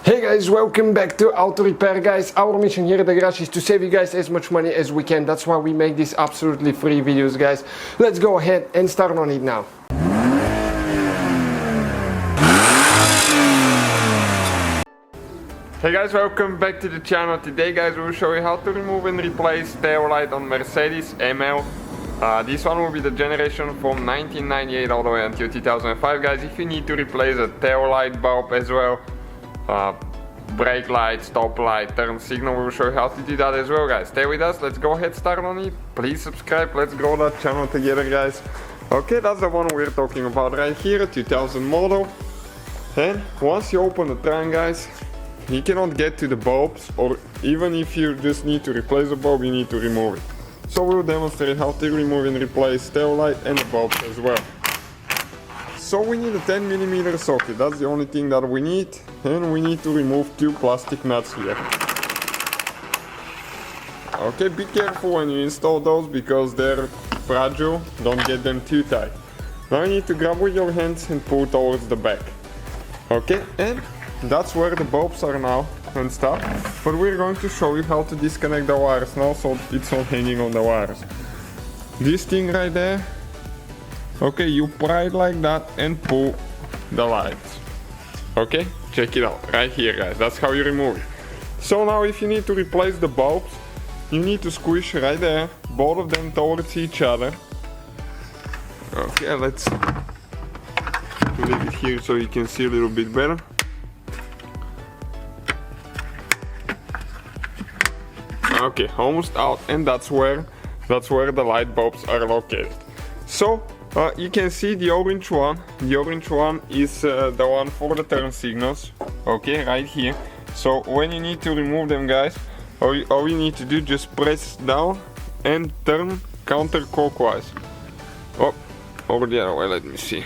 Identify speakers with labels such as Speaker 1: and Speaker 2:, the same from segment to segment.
Speaker 1: Hey guys, welcome back to Auto Repair, guys. Our mission here at the garage is to save you guys as much money as we can. That's why we make these absolutely free videos, guys. Let's go ahead and start on it now. Hey guys, welcome back to the channel. Today, guys, we will show you how to remove and replace tail light on Mercedes ML. This one will be the generation from 1998 all the way until 2005, guys. If you need to replace a tail light bulb as well, brake light, stop light, turn signal, we will show you how to do that as well, guys. Stay with us, let's go ahead, start on it. Please subscribe, let's grow that channel together, guys. Okay, that's the one we're talking about right here, 2000 model. And once you open the trunk, guys, you cannot get to the bulbs, or even if you just need to replace the bulb, you need to remove it. So we'll demonstrate how to remove and replace tail light and the bulbs as well. So we need a 10mm socket, that's the only thing that we need, and we need to remove two plastic nuts here. Okay, be careful when you install those because they're fragile, don't get them too tight. Now you need to grab with your hands and pull towards the back. Okay, and that's where the bulbs are now and stuff, but we're going to show you how to disconnect the wires now so it's not hanging on the wires. This thing right there, okay, you pry it like that and pull the lights. Okay, check it out, right here, guys, that's how you remove it. So now if you need to replace the bulbs, you need to squish right there, both of them towards each other. Okay, let's leave it here so you can see a little bit better. Okay, almost out, and that's where the light bulbs are located. So you can see the orange one. The orange one is the one for the turn signals. Okay, right here. So when you need to remove them, guys, all you need to do, just press down and turn counterclockwise. Oh, over the other way. Let me see.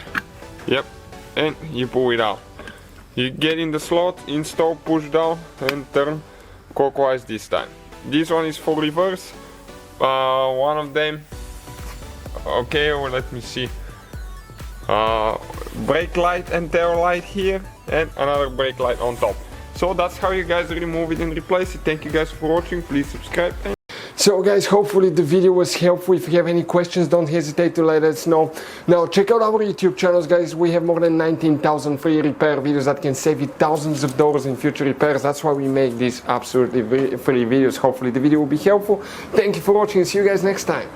Speaker 1: Yep, and you pull it out. You get in the slot, install, push down, and turn clockwise this time. This one is for reverse. One of them. Okay, or let me see. Brake light and tail light here, and another brake light on top. So that's how you guys remove it and replace it. Thank you guys for watching. Please subscribe. So guys, hopefully the video was helpful. If you have any questions, don't hesitate to let us know. Now check out our YouTube channels, guys. We have more than 19,000 free repair videos that can save you thousands of dollars in future repairs. That's why we make these absolutely free videos. Hopefully the video will be helpful. Thank you for watching. See you guys next time.